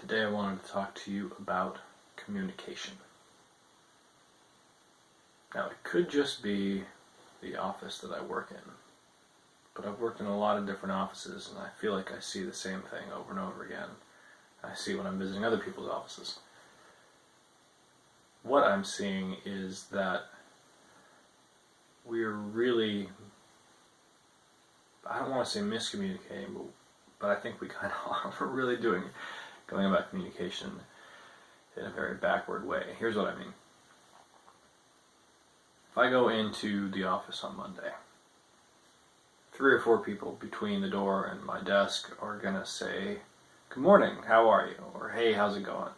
Today I wanted to talk to you about communication. Now, it could just be the office that I work in, but I've worked in a lot of different offices and I feel like I see the same thing over and over again. I see when I'm visiting other people's offices. What I'm seeing is that we're really, I don't want to say miscommunicating, but I think we kind of are. We're really going about communication in a very backward way. Here's what I mean. If I go into the office on Monday, 3 or 4 people between the door and my desk are going to say, "Good morning, how are you?" Or, "Hey, how's it going?"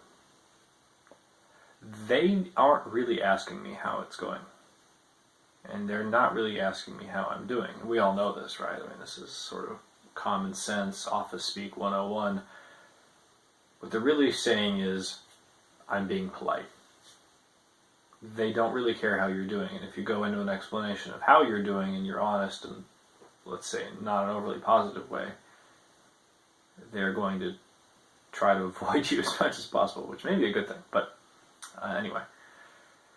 They aren't really asking me how it's going. And they're not really asking me how I'm doing. We all know this, right? I mean, this is sort of common sense, office speak 101. What they're really saying is, I'm being polite. They don't really care how you're doing. And if you go into an explanation of how you're doing and you're honest and, let's say, not an overly positive way, they're going to try to avoid you as much as possible, which may be a good thing. But anyway.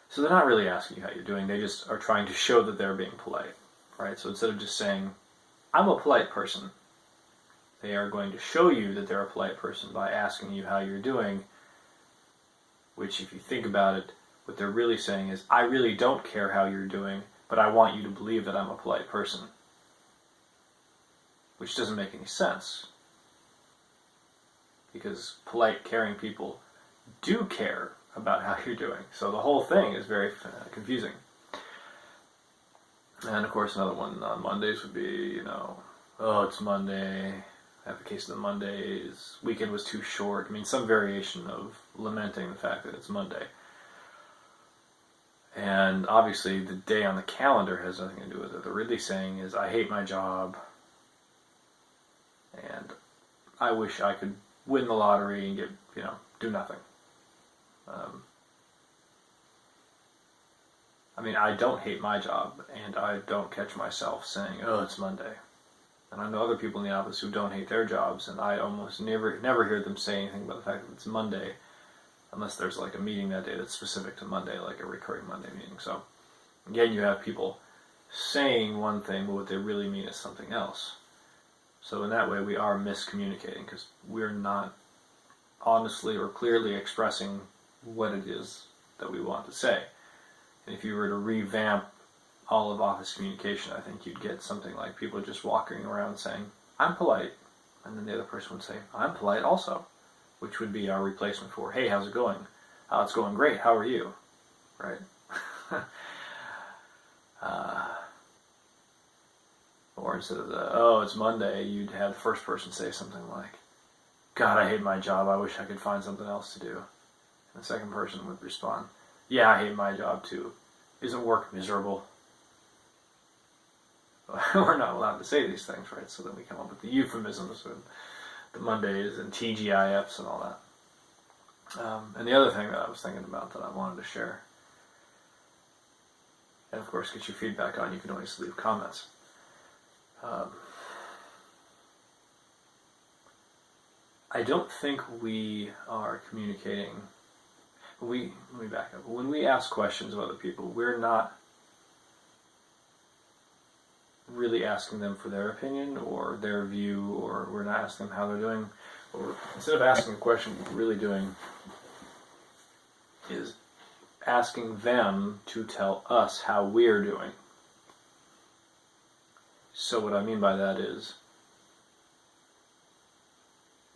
So they're not really asking you how you're doing. They just are trying to show that they're being polite, right? So instead of just saying, "I'm a polite person," they are going to show you that they're a polite person by asking you how you're doing, which, if you think about it, what they're really saying is, "I really don't care how you're doing, but I want you to believe that I'm a polite person," which doesn't make any sense, because polite, caring people do care about how you're doing. So the whole thing is very confusing. And of course, another one on Mondays would be, "Oh, it's Monday. I have a case of the Mondays. Weekend was too short." I mean, some variation of lamenting the fact that it's Monday. And obviously, the day on the calendar has nothing to do with it. What they're really saying is, "I hate my job, and I wish I could win the lottery and get, do nothing." I mean, I don't hate my job, and I don't catch myself saying, "Oh, it's Monday." And I know other people in the office who don't hate their jobs, and I almost never hear them say anything about the fact that it's Monday, unless there's like a meeting that day that's specific to Monday, like a recurring Monday meeting. So, again, you have people saying one thing, but what they really mean is something else. So in that way, we are miscommunicating, because we're not honestly or clearly expressing what it is that we want to say. And if you were to revamp all of office communication, I think you'd get something like people just walking around saying, "I'm polite," and then the other person would say, "I'm polite also," which would be our replacement for, "Hey, how's it going?" "Oh, it's going great. How are you?" Right? Or instead of the, "Oh, it's Monday," you'd have the first person say something like, "God, I hate my job. I wish I could find something else to do." And the second person would respond, "Yeah, I hate my job too. Isn't work miserable?" We're not allowed to say these things, right? So then we come up with the euphemisms and the Mondays and TGIFs and all that. And the other thing that I was thinking about that I wanted to share, and of course get your feedback on, you can always leave comments. I don't think we are communicating. Let me back up. When we ask questions of other people, we're not really asking them for their opinion or their view, or we're not asking them how they're doing. Or instead of asking a question, what we're really doing is asking them to tell us how we're doing. So what I mean by that is,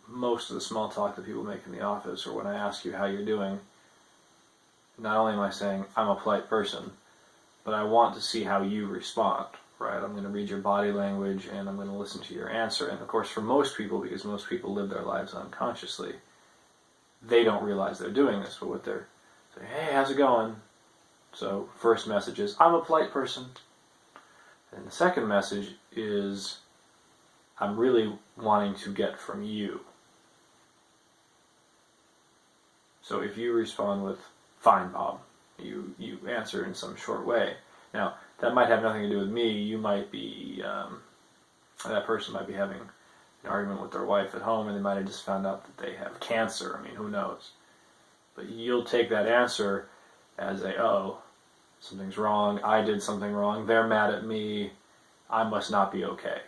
most of the small talk that people make in the office, or when I ask you how you're doing, not only am I saying I'm a polite person, but I want to see how you respond, right? I'm going to read your body language and I'm going to listen to your answer. And of course, for most people, because most people live their lives unconsciously, they don't realize they're doing this, but what they're saying, "Hey, how's it going?" So first message is, "I'm a polite person." And the second message is, "I'm really wanting to get from you." So if you respond with, "Fine, Bob," you answer in some short way. Now, that might have nothing to do with me. You might be, that person might be having an argument with their wife at home, and they might have just found out that they have cancer. I mean, who knows? But you'll take that answer as oh, something's wrong, I did something wrong, they're mad at me, I must not be okay.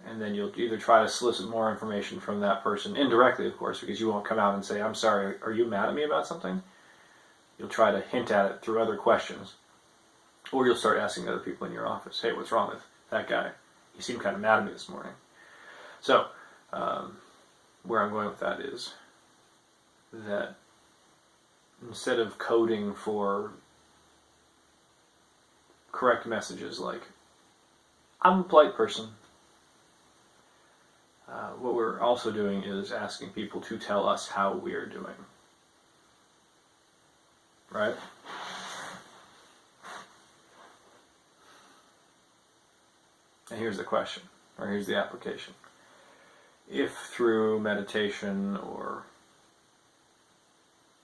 And then you'll either try to solicit more information from that person, indirectly of course, because you won't come out and say, I'm sorry, are you mad at me about something? You'll try to hint at it through other questions. Or you'll start asking other people in your office, hey, what's wrong with that guy? He seemed kind of mad at me this morning. So, where I'm going with that is that instead of coding for correct messages like, I'm a polite person, what we're also doing is asking people to tell us how we're doing. Right? And here's the question, or here's the application. If through meditation or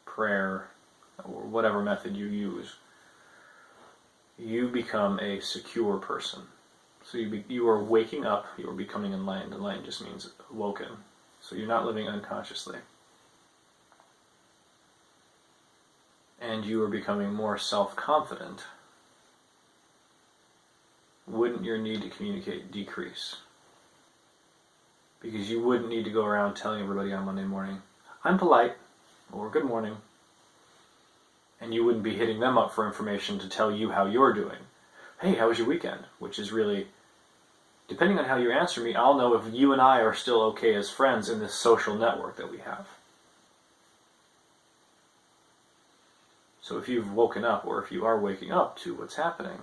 prayer or whatever method you use, you become a secure person. So you are waking up, you are becoming enlightened. Enlightened just means woken. So you're not living unconsciously. And you are becoming more self-confident. Wouldn't your need to communicate decrease? Because you wouldn't need to go around telling everybody on Monday morning, I'm polite, or good morning. And you wouldn't be hitting them up for information to tell you how you're doing. Hey, how was your weekend? Which is really, depending on how you answer me, I'll know if you and I are still okay as friends in this social network that we have. So if you've woken up, or if you are waking up to what's happening,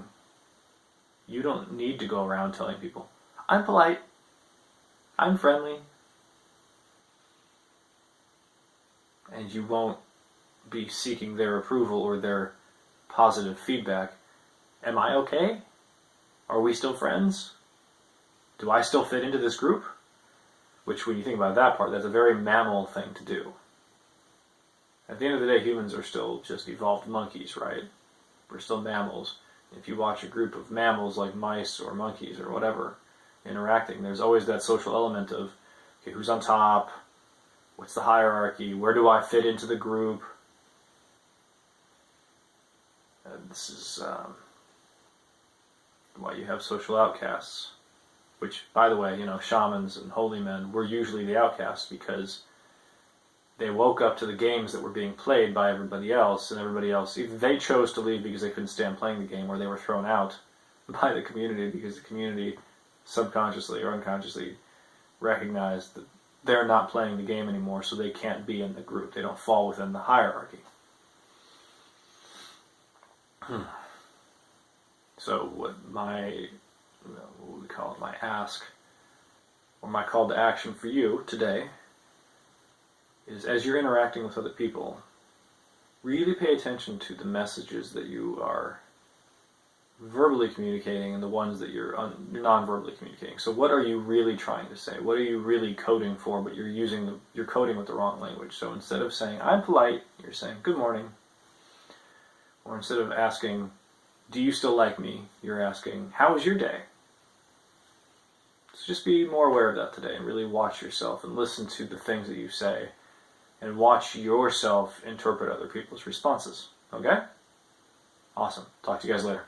you don't need to go around telling people, I'm polite, I'm friendly, and you won't be seeking their approval or their positive feedback. Am I okay? Are we still friends? Do I still fit into this group? Which, when you think about that part, that's a very mammal thing to do. At the end of the day, humans are still just evolved monkeys, right? We're still mammals. If you watch a group of mammals like mice or monkeys or whatever interacting, there's always that social element of, okay, who's on top? What's the hierarchy? Where do I fit into the group? This is why you have social outcasts. Which, by the way, shamans and holy men were usually the outcasts because they woke up to the games that were being played by everybody else, and everybody else, either they chose to leave because they couldn't stand playing the game, or they were thrown out by the community because the community subconsciously or unconsciously recognized that they're not playing the game anymore, so they can't be in the group. They don't fall within the hierarchy. So what we call it, my ask, or my call to action for you today is, as you're interacting with other people, really pay attention to the messages that you are verbally communicating and the ones that you're non-verbally communicating. So what are you really trying to say? What are you really coding for, but you're coding with the wrong language? So instead of saying, I'm polite, you're saying, good morning. Or instead of asking, do you still like me? You're asking, how was your day? So just be more aware of that today and really watch yourself and listen to the things that you say and watch yourself interpret other people's responses. Okay? Awesome. Talk to you guys later.